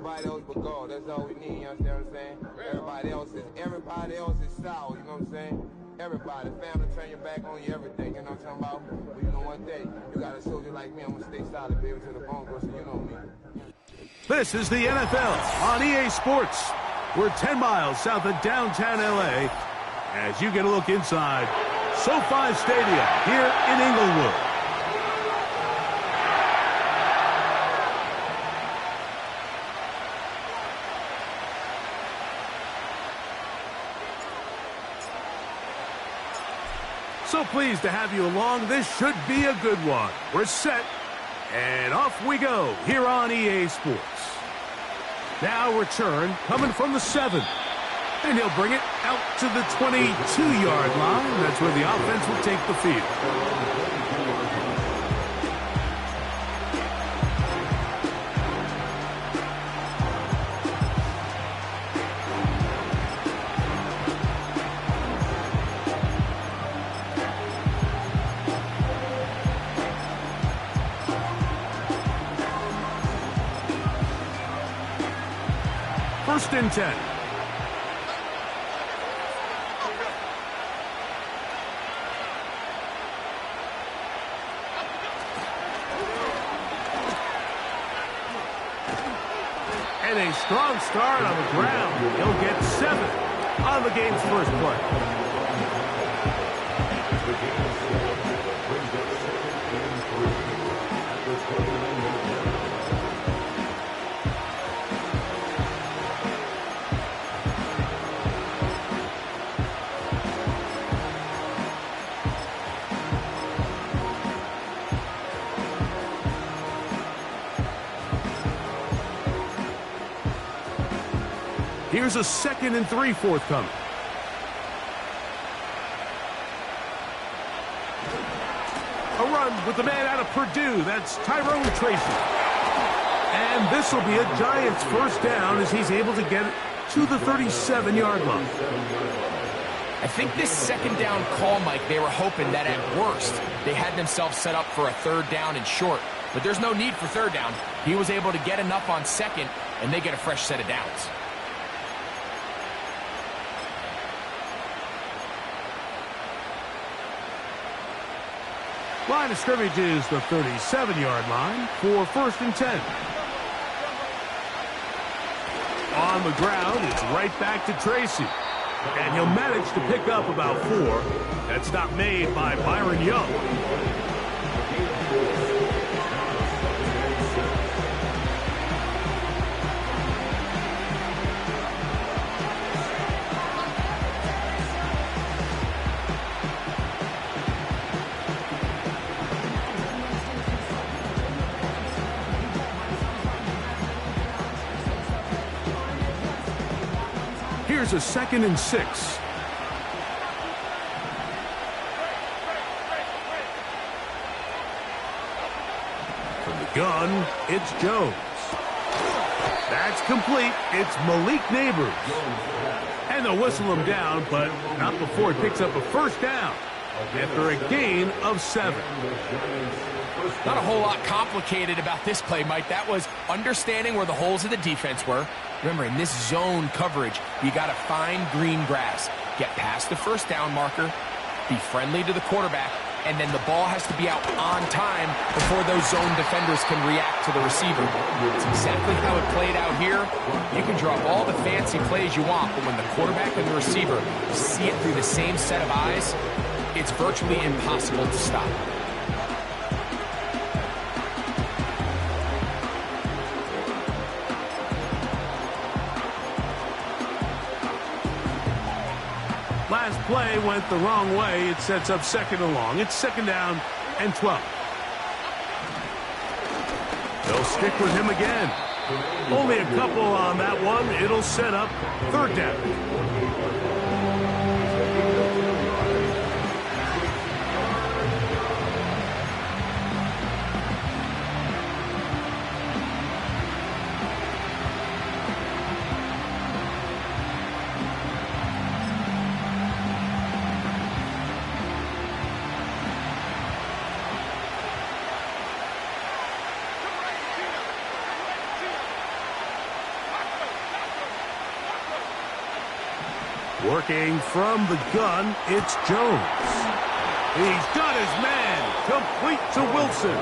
everybody else but God. That's all we need, you understand what I'm saying? Everybody else is sour, you know what I'm saying? Everybody, family, turn your back on you, everything, you know what I'm talking about? But you know one day, you got a soldier like me, I'm gonna stay solid, baby, to the bone, so you know me. This is the NFL on EA Sports. We're 10 miles south of downtown LA as you get a look inside SoFi Stadium here in Inglewood. So pleased to have you along. This should be a good one. We're set, and off we go here on EA Sports. Now return coming from the 7. And he'll bring it out to the 22-yard line. That's where the offense will take the field. First and 10. And a strong start on the ground. He'll get 7 on the game's first play. Here's a 2nd and 3 forthcoming. A run with the man out of Purdue. That's Tyrone Tracy. And this will be a Giants first down as he's able to get it to the 37-yard line. I think this second down call, Mike, they were hoping that at worst they had themselves set up for a 3rd down and short. But there's no need for 3rd down. He was able to get enough on 2nd, and they get a fresh set of downs. Line of scrimmage is the 37-yard line for 1st and 10. On the ground, it's right back to Tracy. And he'll manage to pick up about 4. That stop made by Byron Young. Here's a 2nd and 6. From the gun, it's Jones. That's complete. It's Malik Nabers. And they'll whistle him down, but not before he picks up a first down after a gain of 7. Not a whole lot complicated about this play, Mike. That was understanding where the holes of the defense were. Remember, in this zone coverage, you got to find green grass. Get past the first down marker, be friendly to the quarterback, and then the ball has to be out on time before those zone defenders can react to the receiver. It's exactly how it played out here. You can draw up all the fancy plays you want, but when the quarterback and the receiver see it through the same set of eyes, it's virtually impossible to stop. Last play went the wrong way. It sets up 2nd and long. It's 2nd down and 12. They'll stick with him again. Only a couple on that one. It'll set up 3rd down. Working from the gun, it's Jones. He's got his man, complete to Wilson.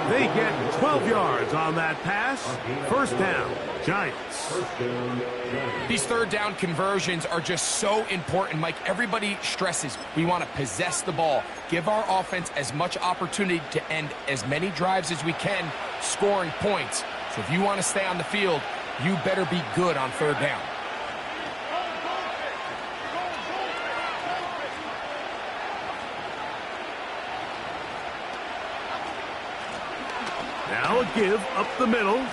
They get 12 yards on that pass. First down, Giants. These third down conversions are just so important, Mike. Everybody stresses we want to possess the ball, give our offense as much opportunity to end as many drives as we can, scoring points. So if you want to stay on the field, you better be good on third down. Now a give up the middle.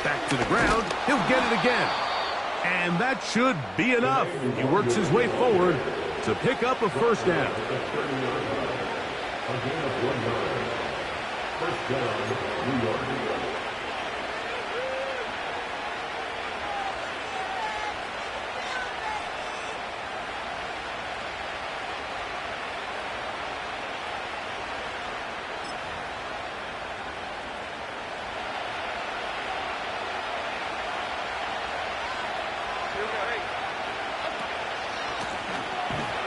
Back to the ground. He'll get it again. And that should be enough. He works his way forward to pick up a first down. First down, New York.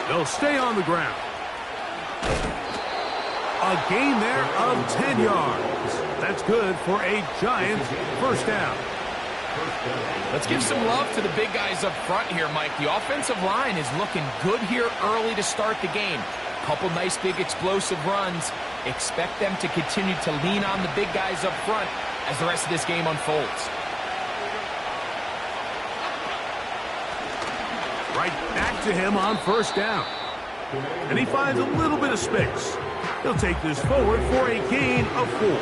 They'll stay on the ground. A gain there of 10 yards. That's good for a Giants first down. Let's give some love to the big guys up front here, Mike. The offensive line is looking good here early to start the game. Couple nice big explosive runs. Expect them to continue to lean on the big guys up front as the rest of this game unfolds. Right back to him on first down. And he finds a little bit of space. He'll take this forward for a gain of 4.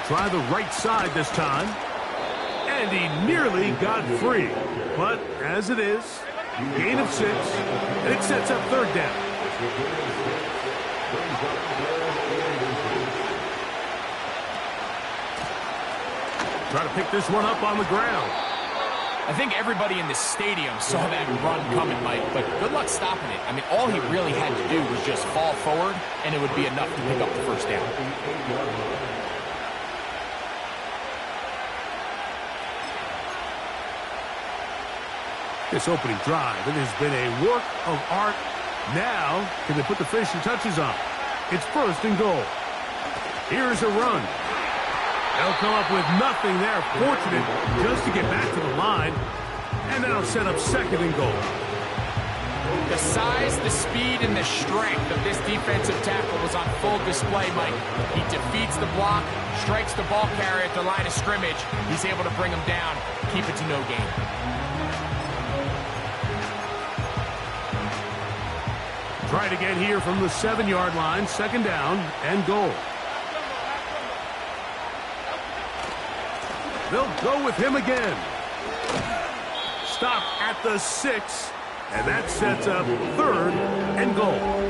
Try the right side this time. And he nearly got free. But as it is, gain of 6. And it sets up third down. Try to pick this one up on the ground. I think everybody in the stadium saw that run coming, Mike, but good luck stopping it. I mean, all he really had to do was just fall forward, and it would be enough to pick up the first down. This opening drive, it has been a work of art. Now, can they put the finishing touches on? It's first and goal. Here's a run. They'll come up with nothing there. Fortunate just to get back to the line. And that'll set up second and goal. The size, the speed, and the strength of this defensive tackle was on full display, Mike. He defeats the block, strikes the ball carrier at the line of scrimmage. He's able to bring him down, keep it to no gain. Try to get here from the 7-yard line, second down and goal. They'll go with him again. Stop at the 6, and that sets up third and goal.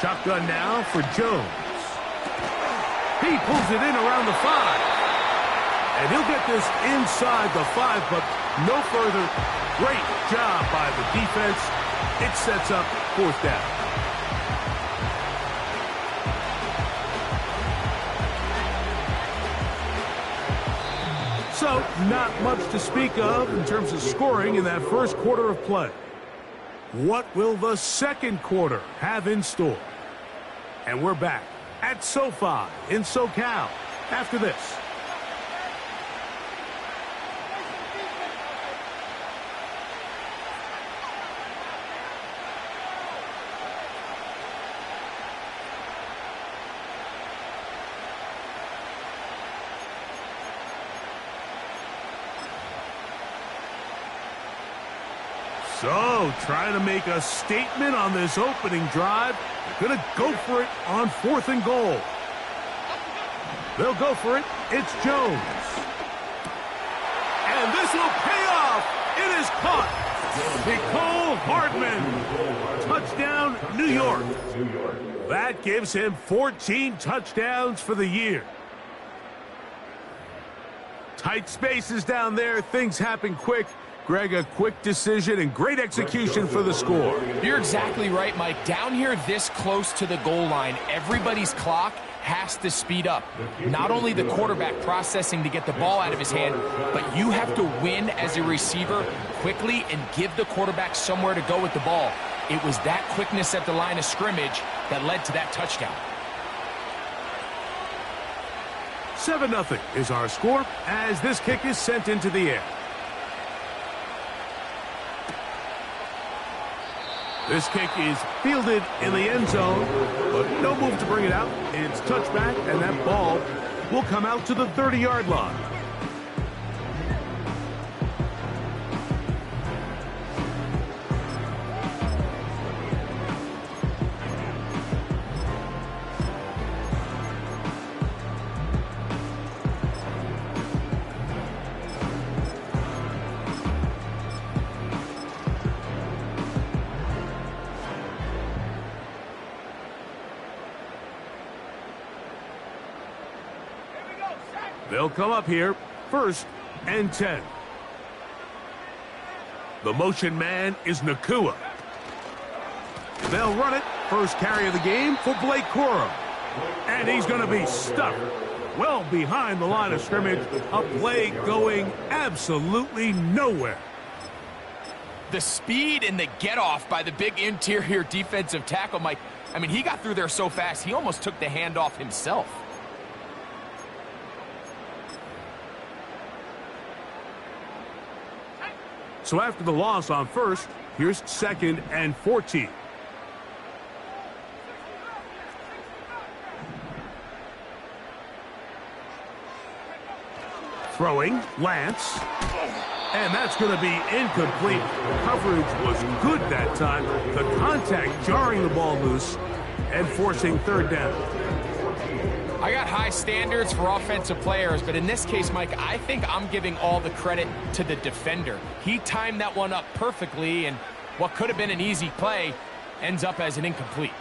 Shotgun now for Jones. He pulls it in around the 5. And he'll get this inside the 5, but no further. Great job by the defense. It sets up 4th down. So, not much to speak of in terms of scoring in that first quarter of play. What will the second quarter have in store? And we're back at SoFi in SoCal after this. So, trying to make a statement on this opening drive. Gonna go for it on 4th and goal. They'll go for it. It's Jones. And this will pay off. It is caught. Mecole Hardman. Touchdown, New York. That gives him 14 touchdowns for the year. Tight spaces down there. Things happen quick. Greg, a quick decision and great execution for the score. You're exactly right, Mike. Down here this close to the goal line, everybody's clock has to speed up. Not only the quarterback processing to get the ball out of his hand, but you have to win as a receiver quickly and give the quarterback somewhere to go with the ball. It was that quickness at the line of scrimmage that led to that touchdown. 7-0 is our score as this kick is sent into the air. This kick is fielded in the end zone, but no move to bring it out. It's touchback, and that ball will come out to the 30-yard line. They'll come up here, 1st and 10. The motion man is Nacua. They'll run it. First carry of the game for Blake Corum. And he's going to be stuck well behind the line of scrimmage. A play going absolutely nowhere. The speed and the get-off by the big interior defensive tackle, Mike. I mean, he got through there so fast, he almost took the handoff himself. So after the loss on 1st, here's 2nd and 14. Throwing, Lance. And that's going to be incomplete. Coverage was good that time. The contact jarring the ball loose and forcing 3rd down. I got high standards for offensive players, but in this case, Mike, I think I'm giving all the credit to the defender. He timed that one up perfectly, and what could have been an easy play ends up as an incomplete.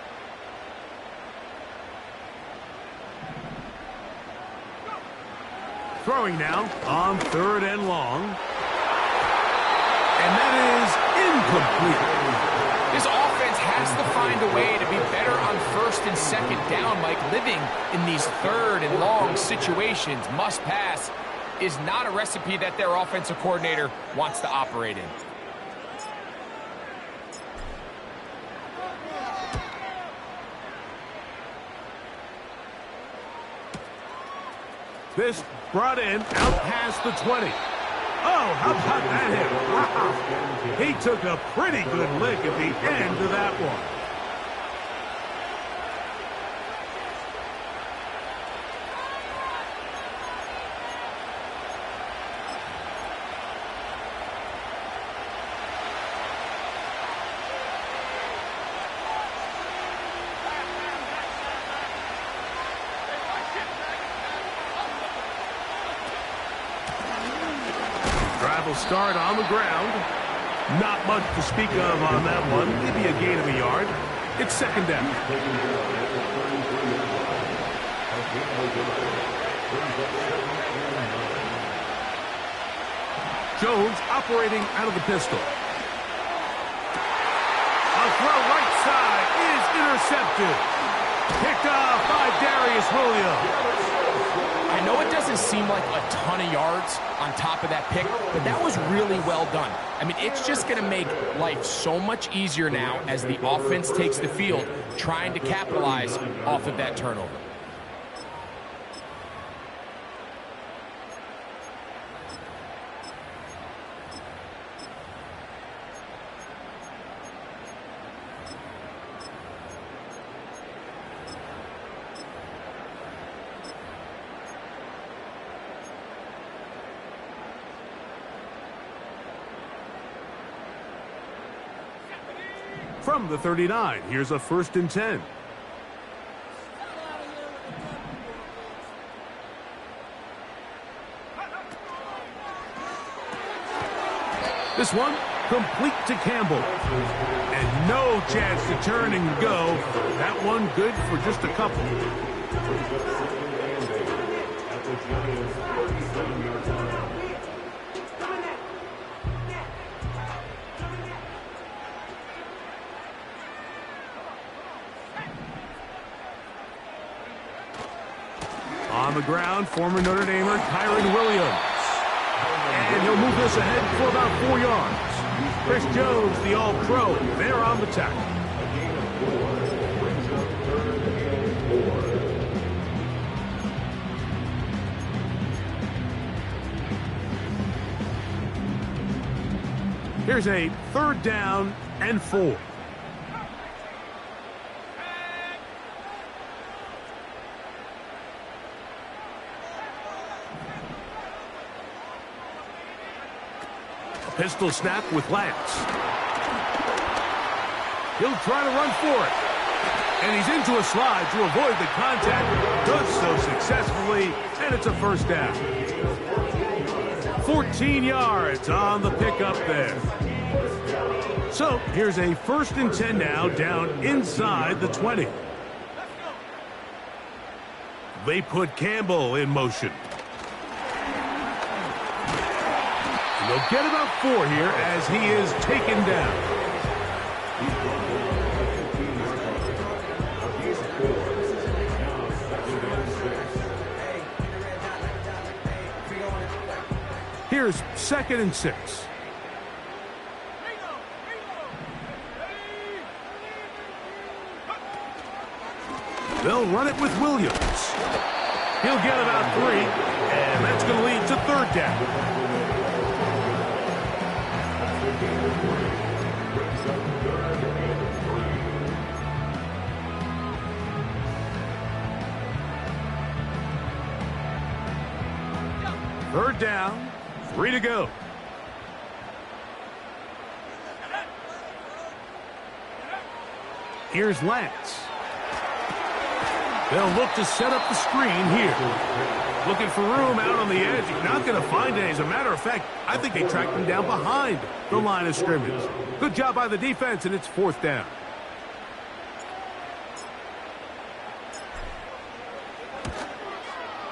Throwing now on 3rd and long. And that is incomplete. This offense has to find a way to be better on 1st and 2nd down, Mike. Living in these 3rd and long situations, must pass, is not a recipe that their offensive coordinator wants to operate in. This brought in out past the 20. Oh, how about that hit? Wow. He took a pretty good lick at the end of that one. Will start on the ground. Not much to speak of on that one. Maybe a gain of a yard. It's second down. Jones operating out of the pistol. A throw right side is intercepted. Picked off by Darius Williams. I know it doesn't seem like a ton of yards on top of that pick, but that was really well done. I mean, it's just going to make life so much easier now as the offense takes the field, trying to capitalize off of that turnover. From the 39, here's a 1st and 10. This one complete to Campbell. And no chance to turn and go. That one good for just a couple. On the ground, former Notre Damer Kyren Williams. And he'll move this ahead for about 4 yards. Chris Jones, the All-Pro, there on the tackle. Here's a 3rd down and 4. Pistol snap with Lance. He'll try to run for it. And he's into a slide to avoid the contact. Does so successfully, and it's a 1st down. 14 yards on the pickup there. So here's a 1st and 10 now, down inside the 20. They put Campbell in motion. They'll get about 4 here as he is taken down. Here's 2nd and 6. They'll run it with Williams. He'll get about 3, and that's going to lead to 3rd down. Third down, 3 to go. Here's Lance. They'll look to set up the screen here. Looking for room out on the edge. You're not going to find it. As a matter of fact, I think they tracked him down behind the line of scrimmage. Good job by the defense, and it's 4th down.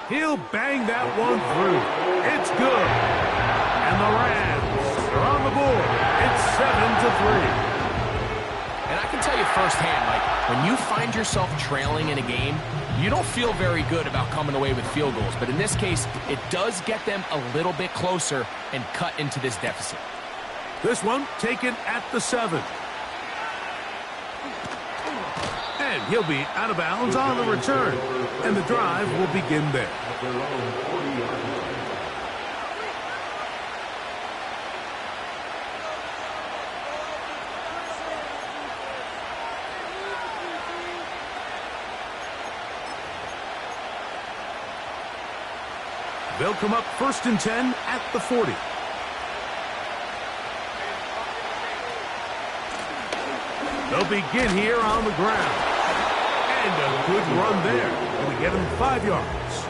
He'll bang that one through. It's good. And the Rams are on the board. It's 7-3. And I can tell you firsthand, like, when you find yourself trailing in a game, you don't feel very good about coming away with field goals. But in this case, it does get them a little bit closer and cut into this deficit. This one taken at the 7. And he'll be out of bounds on the return. And the drive will begin there. They'll come up 1st and 10 at the 40. They'll begin here on the ground. And a good run there. Going to get him 5 yards.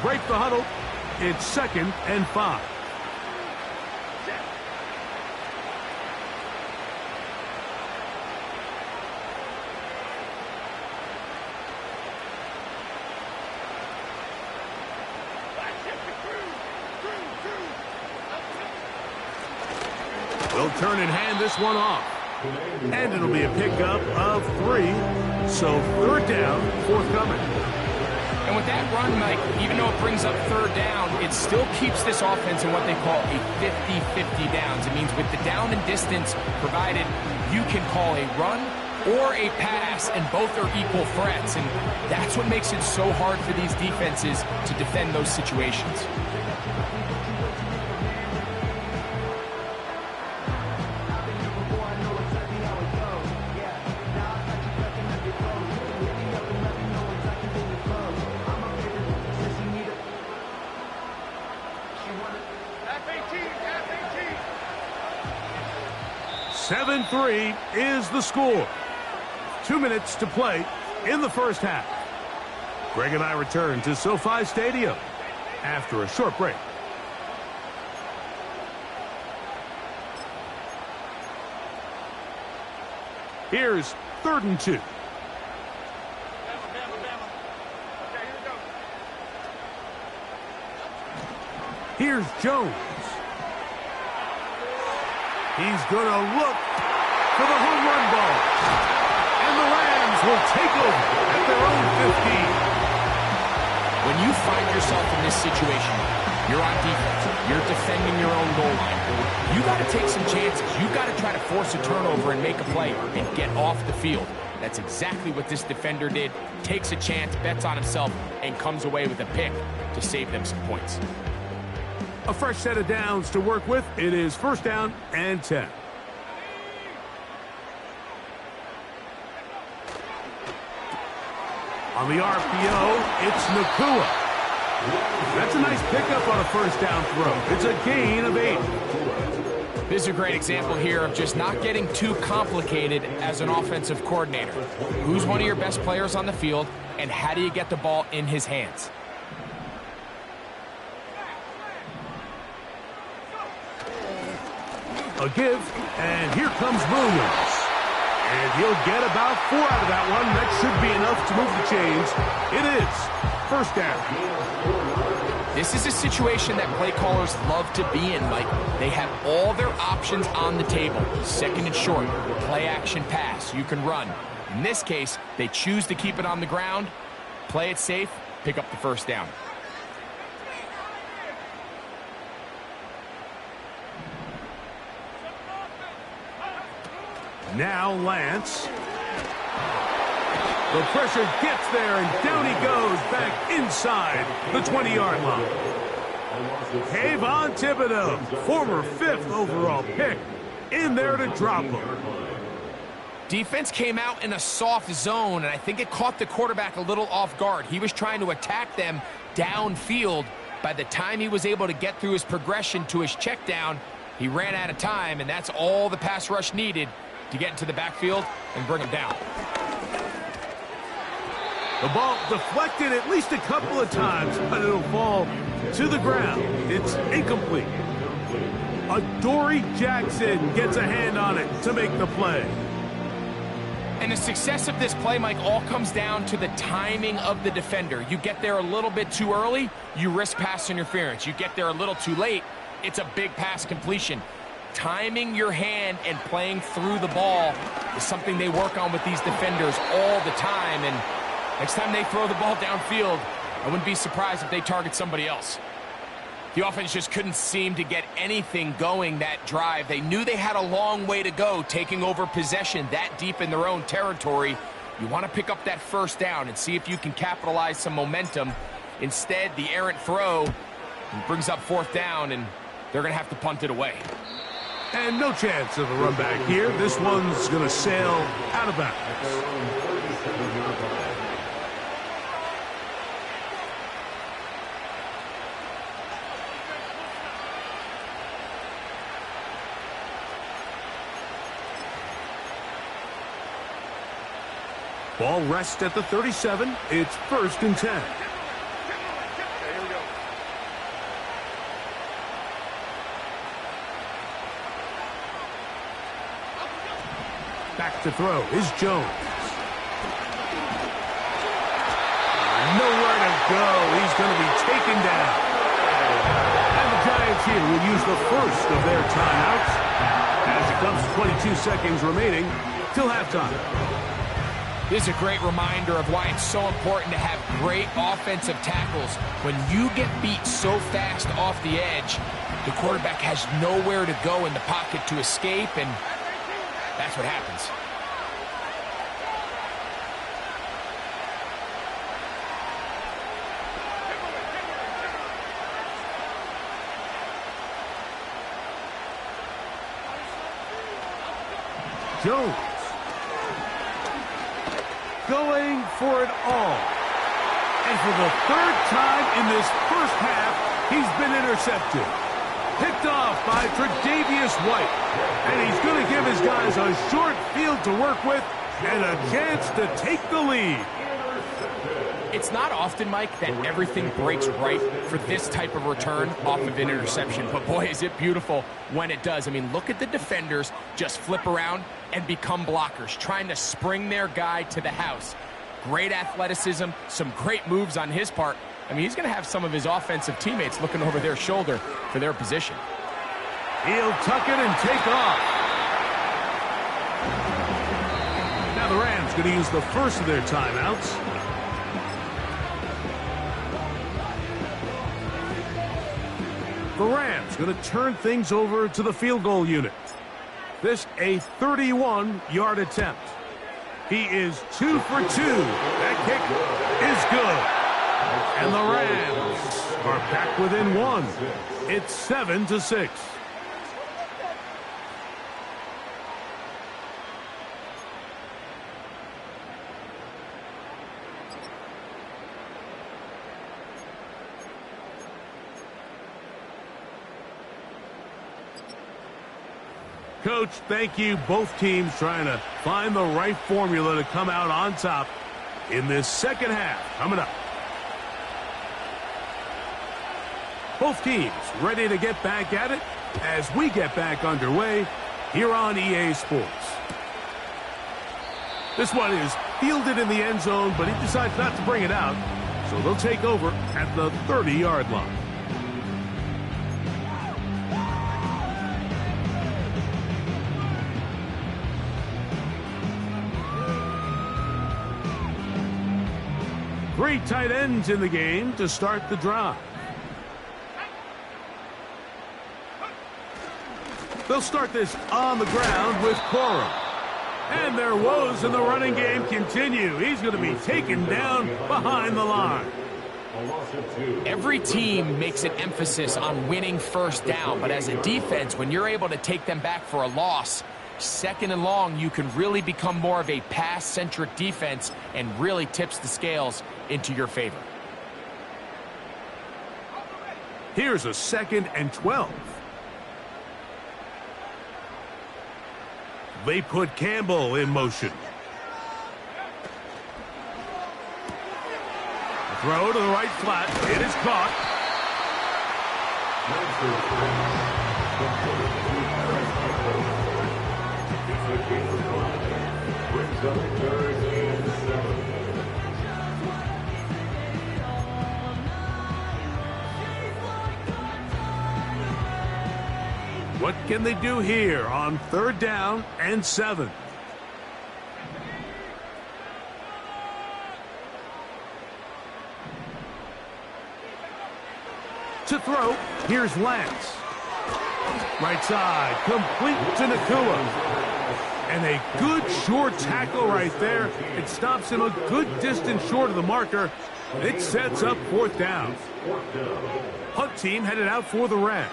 break the huddle. It's 2nd and 5. Will turn and hand this one off. And it'll be a pickup of 3. So 3rd down, forthcoming. And with that run, Mike, even though it brings up 3rd down, it still keeps this offense in what they call a 50-50 downs. It means with the down and distance provided, you can call a run or a pass, and both are equal threats. And that's what makes it so hard for these defenses to defend those situations. F-18 is the score. 2 minutes to play in the first half. Greg and I return to SoFi Stadium after a short break. Here's 3rd and 2. Here's Jones. He's going to look for the home run ball. And the Rams will take over at their own 15. When you find yourself in this situation, you're on defense, you're defending your own goal line, you got to take some chances. You got to try to force a turnover and make a play and get off the field. That's exactly what this defender did. Takes a chance, bets on himself, and comes away with a pick to save them some points. A fresh set of downs to work with. It is 1st down and 10. On the RPO, it's Nacua. That's a nice pickup on a 1st down throw. It's a gain of 8. This is a great example here of just not getting too complicated as an offensive coordinator. Who's one of your best players on the field, and how do you get the ball in his hands? A give, and here comes Williams. And he'll get about 4 out of that one. That should be enough to move the chains. It is 1st down. This is a situation that play callers love to be in, Mike. They have all their options on the table. 2nd and short, play action pass, you can run. In this case, they choose to keep it on the ground, play it safe, pick up the 1st down. Now Lance. The pressure gets there, and down he goes back inside the 20-yard line. Kayvon Thibodeaux, former 5th overall pick, in there to drop him. Defense came out in a soft zone, and I think it caught the quarterback a little off guard. He was trying to attack them downfield. By the time he was able to get through his progression to his check down, he ran out of time, and that's all the pass rush needed to get into the backfield and bring him down. The ball deflected at least a couple of times, but it'll fall to the ground. It's incomplete. Adoree Jackson gets a hand on it to make the play. And the success of this play, Mike, all comes down to the timing of the defender. You get there a little bit too early, you risk pass interference. You get there a little too late, it's a big pass completion. Timing your hand and playing through the ball is something they work on with these defenders all the time. And next time they throw the ball downfield, I wouldn't be surprised if they target somebody else. The offense just couldn't seem to get anything going that drive. They knew they had a long way to go, taking over possession that deep in their own territory. You want to pick up that 1st down and see if you can capitalize some momentum. Instead, the errant throw brings up 4th down, and they're going to have to punt it away. And no chance of a run back here. This one's going to sail out of bounds. Ball rests at the 37. It's 1st and 10. Back to throw is Jones. Nowhere to go. He's going to be taken down. And the Giants here will use the first of their timeouts as it comes to 22 seconds remaining till halftime. This is a great reminder of why it's so important to have great offensive tackles. When you get beat so fast off the edge, the quarterback has nowhere to go in the pocket to escape, and that's what happens. Jones going for it all. And for the third time in this first half, he's been intercepted. Picked off by Tre'Davious White. And he's going to give his guys a short field to work with and a chance to take the lead. It's not often, Mike, that everything breaks right for this type of return off of an interception. But boy, is it beautiful when it does. I mean, look at the defenders just flip around and become blockers, trying to spring their guy to the house. Great athleticism, some great moves on his part. I mean, he's going to have some of his offensive teammates looking over their shoulder for their position. He'll tuck it and take off. Now the Rams going to use the first of their timeouts. The Rams going to turn things over to the field goal unit. This a 31-yard attempt. He is 2 for 2. That kick is good. And the Rams are back within one. It's 7-6. Coach, thank you. Both teams trying to find the right formula to come out on top in this second half. Coming up. Both teams ready to get back at it as we get back underway here on EA Sports. This one is fielded in the end zone, but he decides not to bring it out, so they'll take over at the 30-yard line. Three tight ends in the game to start the drive. They'll start this on the ground with Corum. And their woes in the running game continue. He's going to be taken down behind the line. Every team makes an emphasis on winning first down, but as a defense, when you're able to take them back for a loss, second and long, you can really become more of a pass-centric defense and really tips the scales into your favor. Here's a 2nd and 12. They put Campbell in motion. A throw to the right flat. It is caught. What can they do here on 3rd down and 7? To throw, here's Lance. Right side, complete to Nacua. And a good short tackle right there. It stops him a good distance short of the marker. It sets up 4th down. Punt team headed out for the Rams.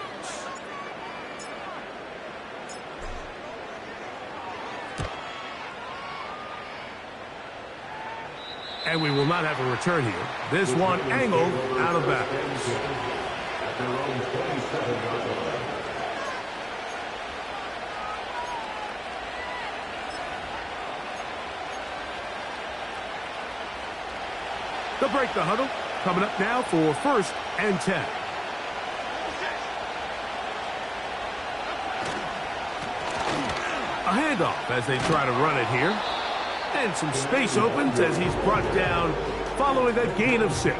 And we will not have a return here. This one angled out of bounds. They'll break the huddle. Coming up now for 1st and 10. A handoff as they try to run it here. And some space opens as he's brought down following a gain of 6.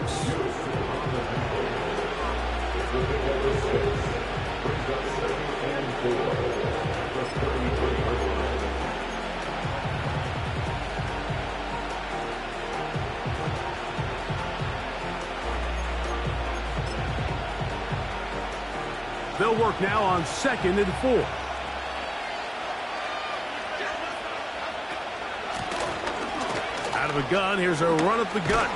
They'll work now on 2nd and 4. Out of the gun, here's a run up the gut.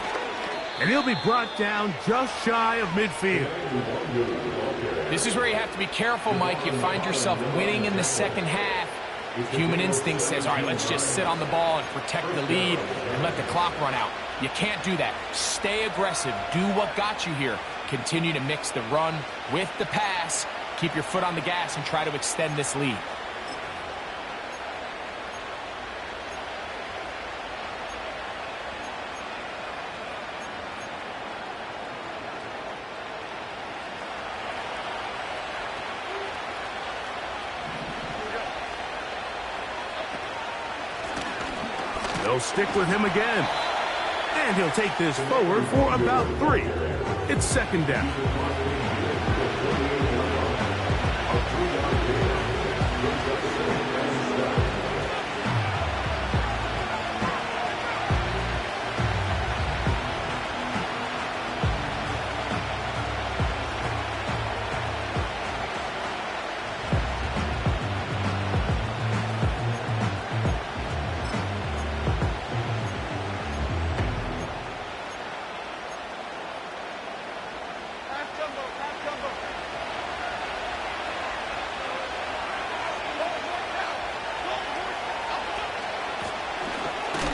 And he'll be brought down just shy of midfield. This is where you have to be careful, Mike. You find yourself winning in the second half. Human instinct says, all right, let's just sit on the ball and protect the lead and let the clock run out. You can't do that. Stay aggressive. Do what got you here. Continue to mix the run with the pass. Keep your foot on the gas and try to extend this lead. They'll stick with him again. And he'll take this forward for about 3. It's 2nd down.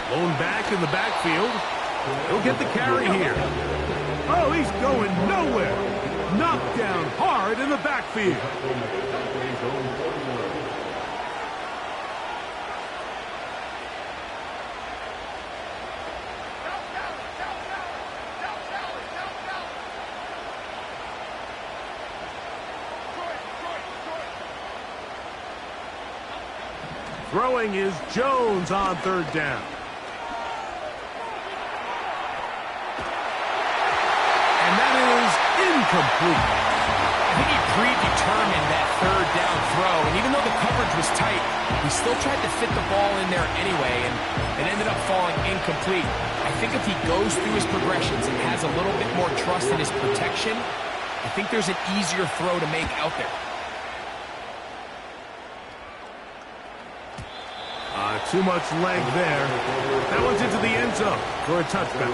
Blown back in the backfield. He'll get the carry here. Oh, he's going nowhere. Knocked down hard in the backfield. Throwing is Jones on 3rd down. Incomplete. I think he predetermined that 3rd down throw, and even though the coverage was tight, he still tried to fit the ball in there anyway, and it ended up falling incomplete. I think if he goes through his progressions and has a little bit more trust in his protection, I think there's an easier throw to make out there. Too much leg there. That one's into the end zone for a touchback.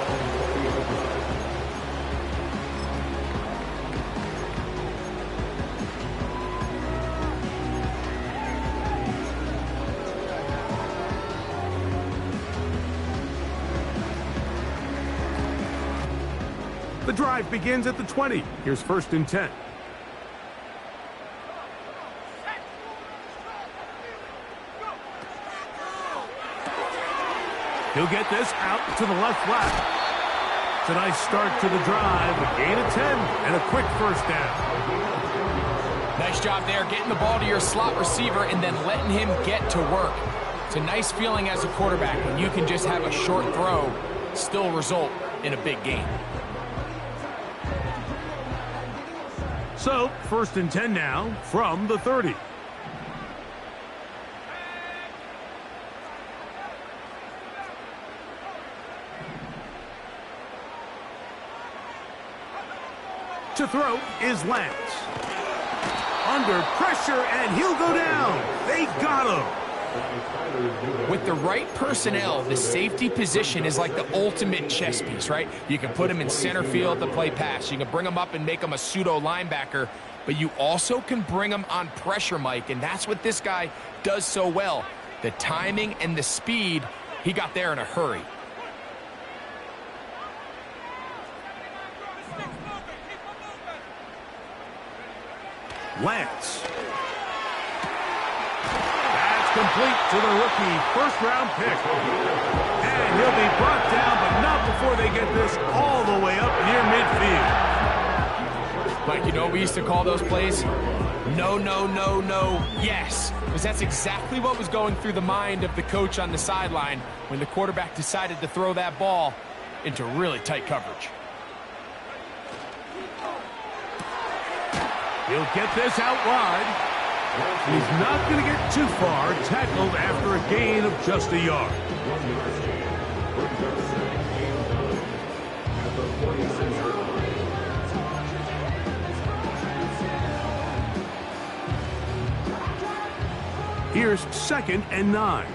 The drive begins at the 20. Here's 1st and 10. He'll get this out to the left flat. It's a nice start to the drive. A gain of 10 and a quick 1st down. Nice job there, getting the ball to your slot receiver and then letting him get to work. It's a nice feeling as a quarterback when you can just have a short throw, still result in a big gain. So, 1st and 10 now from the 30. To throw is Lance. Under pressure, and he'll go down. They got him. With the right personnel, the safety position is like the ultimate chess piece, right? You can put him in center field to play pass. You can bring him up and make him a pseudo linebacker, but you also can bring him on pressure, Mike, and that's what this guy does so well. The timing and the speed, he got there in a hurry. Lance. That's complete to the rookie first-round pick. And he'll be brought down, but not before they get this all the way up near midfield. Mike, you know what we used to call those plays? No, no, no, no, yes. Because that's exactly what was going through the mind of the coach on the sideline when the quarterback decided to throw that ball into really tight coverage. He'll get this out wide. He's not going to get too far, tackled after a gain of just a yard. Here's 2nd and 9.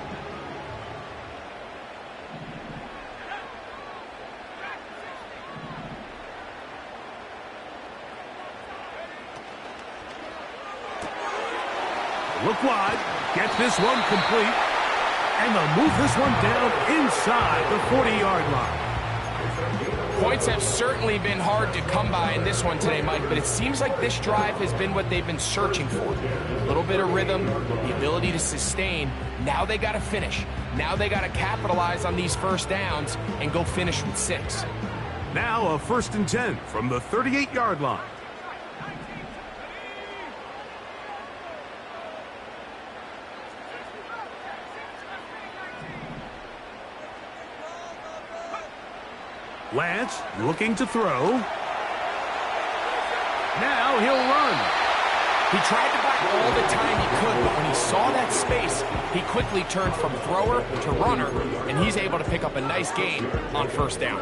Look wide, get this one complete, and they'll move this one down inside the 40-yard line. Points have certainly been hard to come by in this one today, Mike, but it seems like this drive has been what they've been searching for. A little bit of rhythm, the ability to sustain. Now they got to finish. Now they got to capitalize on these first downs and go finish with 6. Now a 1st and 10 from the 38-yard line. Lance looking to throw. Now he'll run. He tried to buy all the time he could, but when he saw that space, he quickly turned from thrower to runner, and he's able to pick up a nice gain on 1st down.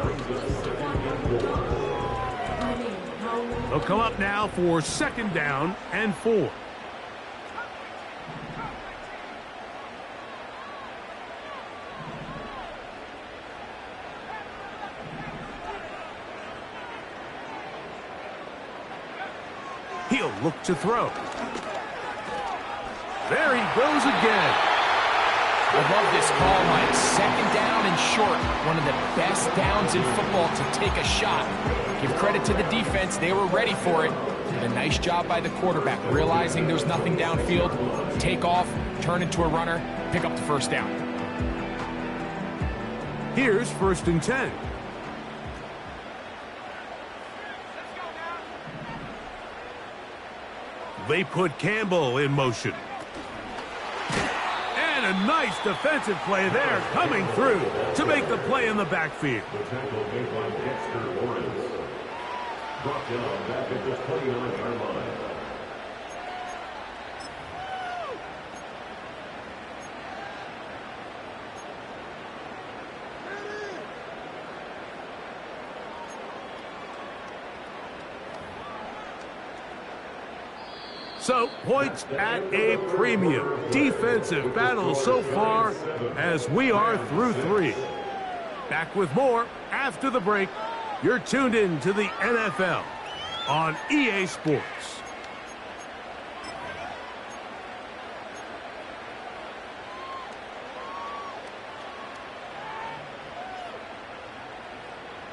They'll come up now for 2nd down and 4. He'll look to throw. There he goes again. I love this call, Mike. 2nd down and short. One of the best downs in football to take a shot. Give credit to the defense. They were ready for it. Did a nice job by the quarterback, realizing there's nothing downfield. Take off, turn into a runner, pick up the 1st down. Here's 1st and 10. They put Campbell in motion. And a nice defensive play there coming through to make the play in the backfield. The tackle made by Dexter Lawrence. Brought down back at the 29-yard line. So, points at a premium. Defensive battle so far as we are through 3. Back with more after the break. You're tuned in to the NFL on EA Sports.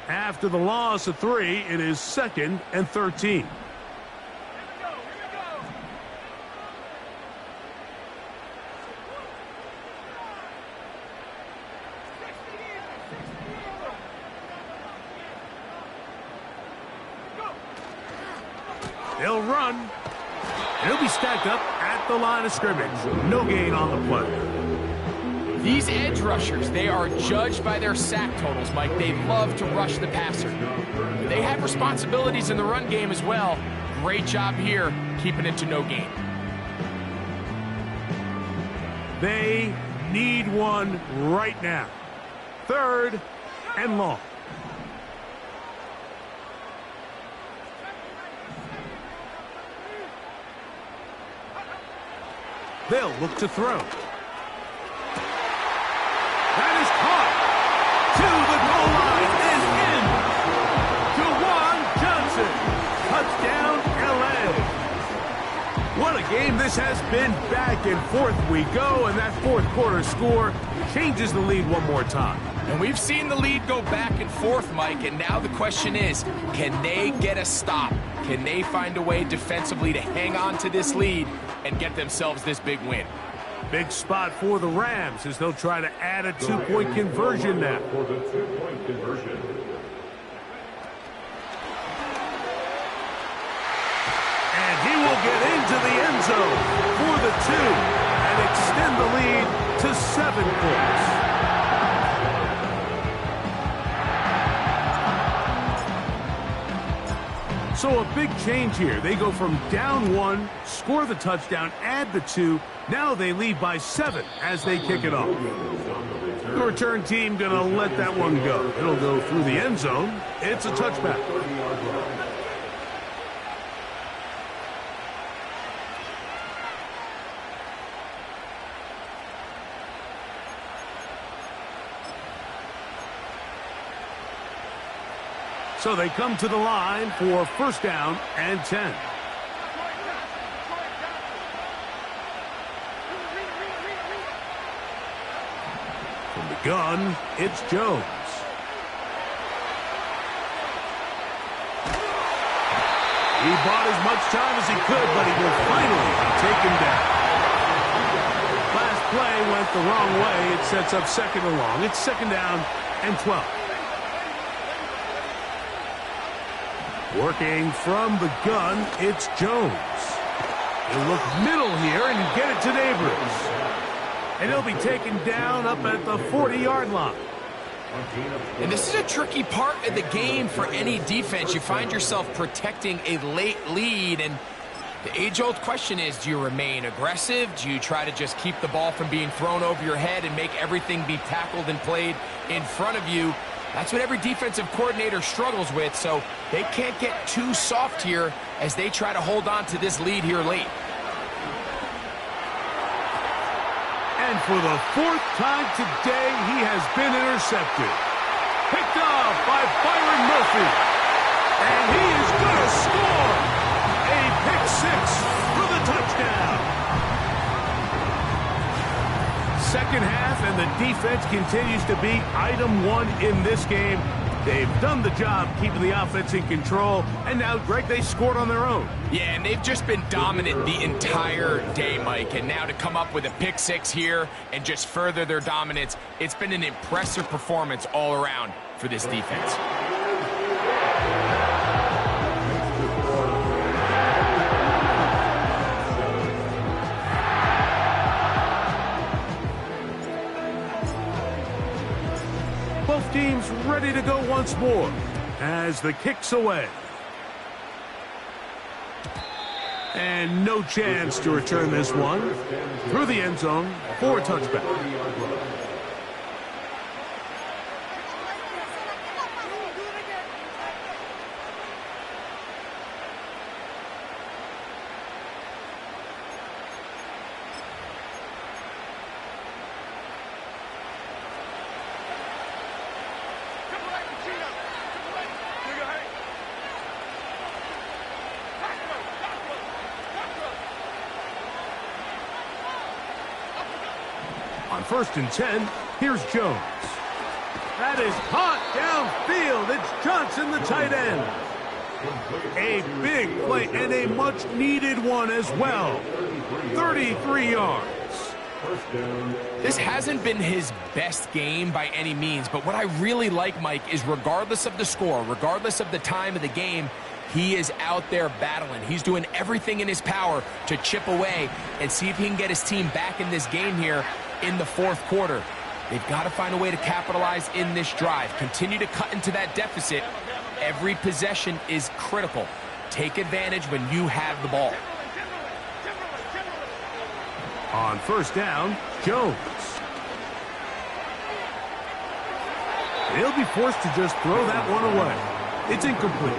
After the loss of 3, it is 2nd and 13. They'll run. He'll be stacked up at the line of scrimmage. No gain on the play. These edge rushers, they are judged by their sack totals, Mike. They love to rush the passer. They have responsibilities in the run game as well. Great job here, keeping it to no gain. They need one right now. 3rd and long. They'll look to throw. That is caught. To the goal line is in. Juwan Johnson. Touchdown, L.A. What a game this has been. Back and forth we go, and that 4th quarter score changes the lead one more time. And we've seen the lead go back and forth, Mike, and now the question is, can they get a stop? Can they find a way defensively to hang on to this lead and get themselves this big win? Big spot for the Rams as they'll try to add a 2-point conversion now. For the 2-point conversion. And he will get into into the end zone for the 2 and extend the lead to 7 points. So a big change here. They go from down 1, score the touchdown, add the 2. Now they lead by 7 as they kick it off. The return team going to let that one go. It'll go through the end zone. It's a touchback. So they come to the line for first down and 10. From the gun, it's Jones. He bought as much time as he could, but he will finally be taken down. Last play went the wrong way. It sets up second and long. It's second down and 12. Working from the gun, it's Jones. He'll look middle here and get it to Neighbors. And he'll be taken down up at the 40-yard line. And this is a tricky part of the game for any defense. You find yourself protecting a late lead, and the age-old question is, do you remain aggressive? Do you try to just keep the ball from being thrown over your head and make everything be tackled and played in front of you? That's what every defensive coordinator struggles with, so they can't get too soft here as they try to hold on to this lead here late. And for the 4th time today, he has been intercepted. Picked off by Byron Murphy. And he is going to score a pick 6 for the touchdown. Second half, and the defense continues to be item 1 in this game. They've done the job keeping the offense in control, and now, Greg, they scored on their own. Yeah, and they've just been dominant the entire day, Mike, and now to come up with a pick 6 here and just further their dominance, it's been an impressive performance all around for this defense. Both teams ready to go once more as the kick's away. And no chance to return this one through the end zone for a touchback. On 1st and 10, here's Jones. That is caught downfield. It's Johnson, the tight end. A big play and a much-needed one as well. 33 yards. This hasn't been his best game by any means, but what I really like, Mike, is regardless of the score, regardless of the time of the game, he is out there battling. He's doing everything in his power to chip away and see if he can get his team back in this game here in the 4th quarter. They've got to find a way to capitalize in this drive. Continue to cut into that deficit. Every possession is critical. Take advantage when you have the ball. On 1st down, Jones. He'll be forced to just throw that one away. It's incomplete.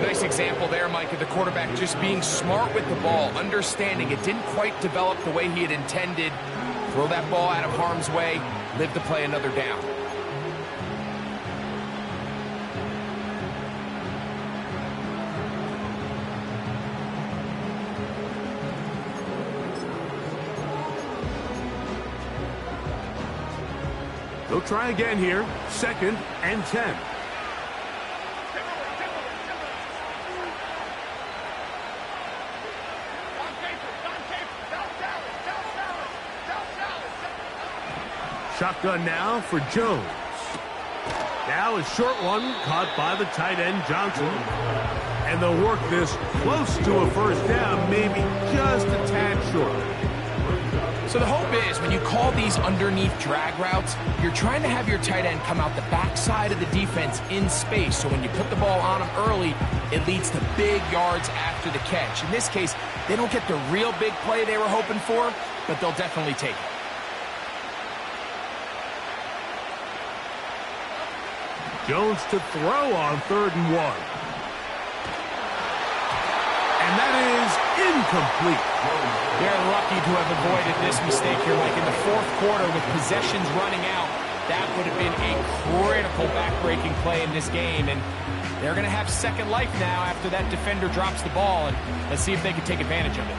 Nice example there, Mike, of the quarterback just being smart with the ball, understanding it didn't quite develop the way he had intended. Throw that ball out of harm's way, live to play another down. They'll try again here. 2nd and 10. Shotgun now for Jones. Now a short one caught by the tight end, Johnson. And they'll work this close to a first down, maybe just a tad short. So the hope is when you call these underneath drag routes, you're trying to have your tight end come out the backside of the defense in space. So when you put the ball on them early, it leads to big yards after the catch. In this case, they don't get the real big play they were hoping for, but they'll definitely take it. Jones to throw on 3rd and 1. And that is incomplete. They're lucky to have avoided this mistake here, Mike. In the 4th quarter with possessions running out, that would have been a critical back-breaking play in this game. And they're going to have second life now after that defender drops the ball. And let's see if they can take advantage of it.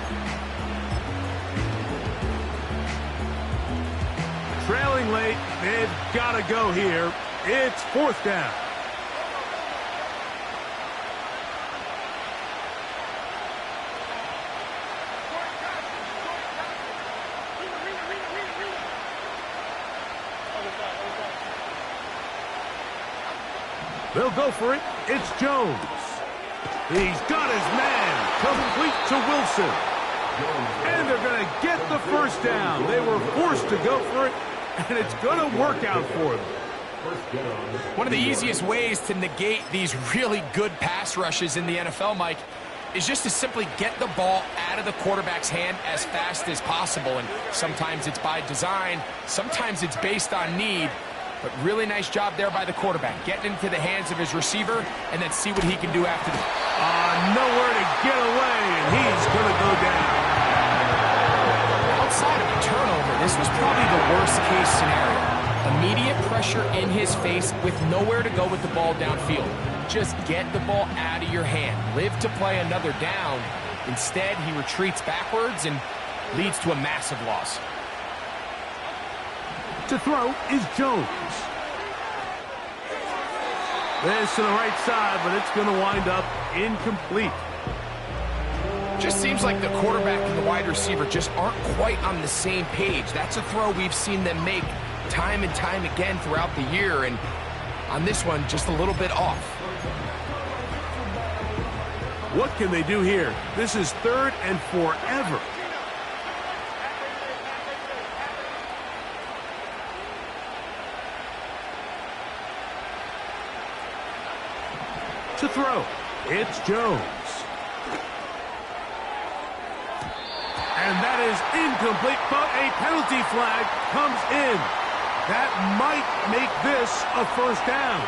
Trailing late, they've got to go here. It's 4th down. They'll go for it. It's Jones. He's got his man. Complete to Wilson. And they're going to get the first down. They were forced to go for it, and it's going to work out for them. One of the easiest ways to negate these really good pass rushes in the NFL, Mike, is just to simply get the ball out of the quarterback's hand as fast as possible. And sometimes it's by design, sometimes it's based on need. But really nice job there by the quarterback, getting into the hands of his receiver, and then see what he can do after that. Nowhere to get away, and he's going to go down. Outside of a turnover, this was probably the worst-case scenario. Immediate pressure in his face with nowhere to go with the ball downfield. Just get the ball out of your hand. Live to play another down. Instead, he retreats backwards and leads to a massive loss. To throw is Jones. This to the right side, but it's going to wind up incomplete. Just seems like the quarterback and the wide receiver just aren't quite on the same page. That's a throw we've seen them make time and time again throughout the year, and on this one, just a little bit off. What can they do here? This is 3rd and forever. To throw, it's Jones. And that is incomplete, but a penalty flag comes in. That might make this a first down.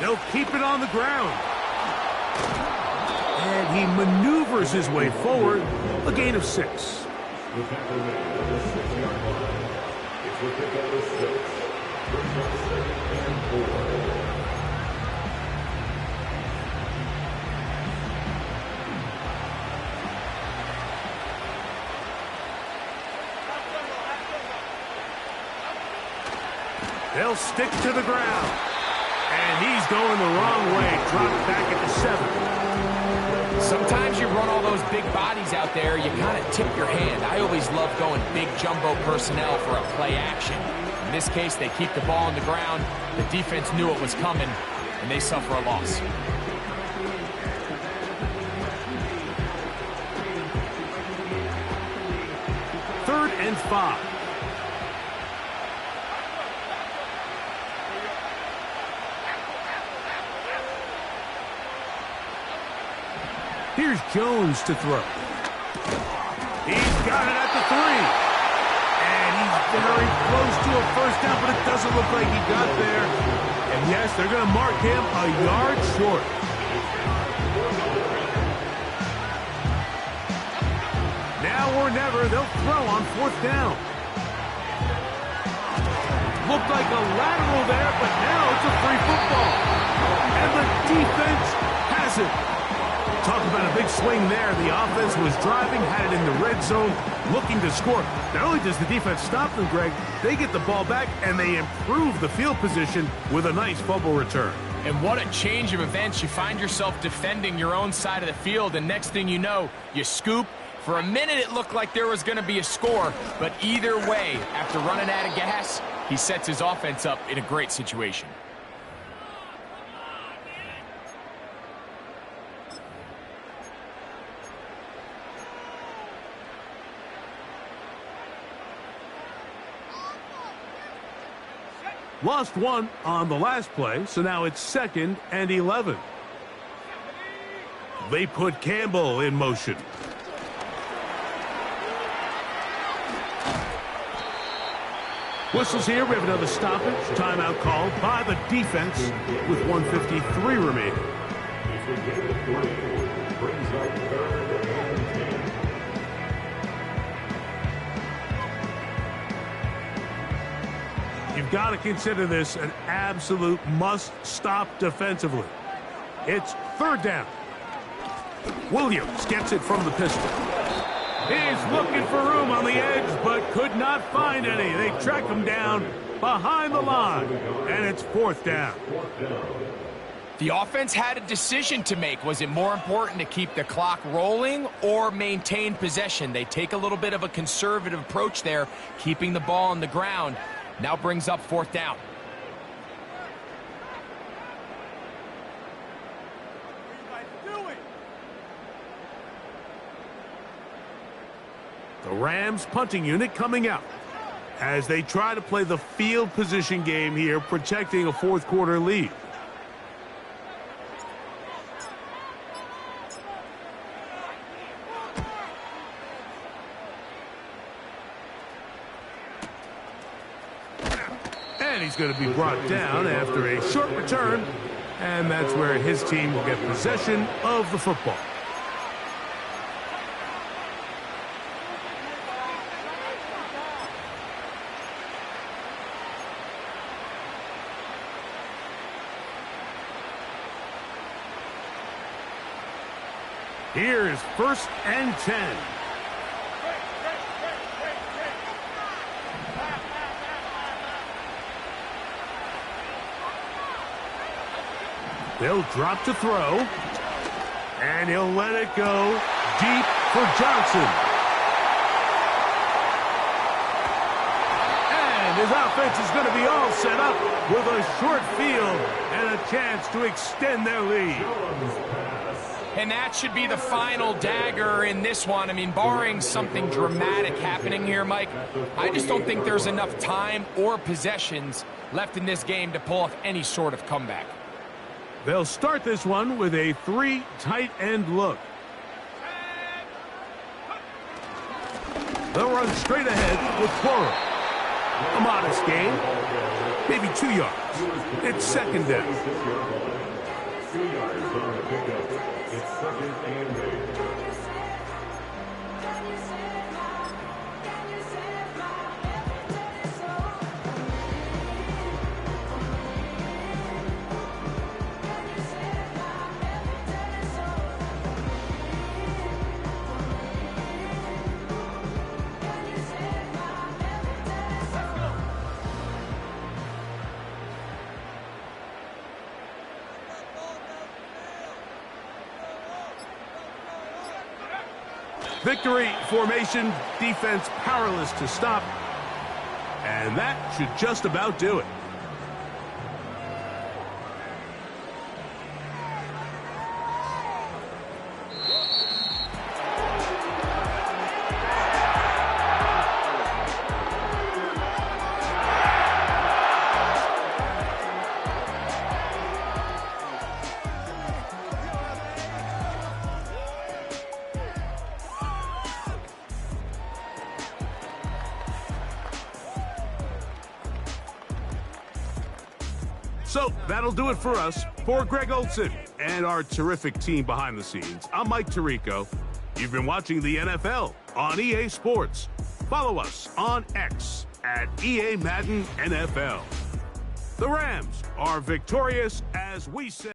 They'll keep it on the ground. And he maneuvers his way forward, a gain of 6. The tackle made at the 6-yard line. It's the pick of the 6. Brings up 2nd and 4. They'll stick to the ground. And he's going the wrong way, dropped back at the 7. Sometimes you run all those big bodies out there, you kind of tip your hand. I always love going big jumbo personnel for a play action. In this case, they keep the ball on the ground. The defense knew it was coming, and they suffer a loss. Third and 5. Here's Jones to throw. He's got it at the 3. And he's very close to a first down, but it doesn't look like he got there. And yes, they're going to mark him a yard short. Now or never, they'll throw on 4th down. Looked like a lateral there, but now it's a free football. And the defense has it. Talk about a big swing there. The offense was driving, had it in the red zone, looking to score. Not only does the defense stop them, Greg, they get the ball back and they improve the field position with a nice fumble return. And what a change of events. You find yourself defending your own side of the field, and next thing you know, you scoop. For a minute, it looked like there was going to be a score, but either way, after running out of gas, he sets his offense up in a great situation. Lost one on the last play, so now it's 2nd and 11. They put Campbell in motion. Whistles here. We have another stoppage. Timeout called by the defense with 1:53 remaining. If we get it 3, brings up 3rd and 10. You've got to consider this an absolute must-stop defensively. It's 3rd down. Williams gets it from the pistol. He's looking for room on the edge, but could not find any. They track him down behind the line, and it's 4th down. The offense had a decision to make. Was it more important to keep the clock rolling or maintain possession? They take a little bit of a conservative approach there, keeping the ball on the ground. Now brings up 4th down. The Rams punting unit coming out as they try to play the field position game here, protecting a 4th quarter lead. And he's going to be brought down after a short return, and that's where his team will get possession of the football. Here is 1st and 10. They'll drop to throw, and he'll let it go deep for Johnson. And his offense is going to be all set up with a short field and a chance to extend their lead. And that should be the final dagger in this one. I mean, barring something dramatic happening here, Mike, I just don't think there's enough time or possessions left in this game to pull off any sort of comeback. They'll start this one with a 3 tight end look. They'll run straight ahead with Porter. A modest gain, maybe 2 yards. It's 2nd down. 2 yards on the pickup. It's 2nd and 8. Victory formation, defense powerless to stop. And that should just about do it. So that'll do it for us. For Greg Olsen and our terrific team behind the scenes, I'm Mike Tirico. You've been watching the NFL on EA Sports. Follow us on X at EA Madden NFL. The Rams are victorious as we said.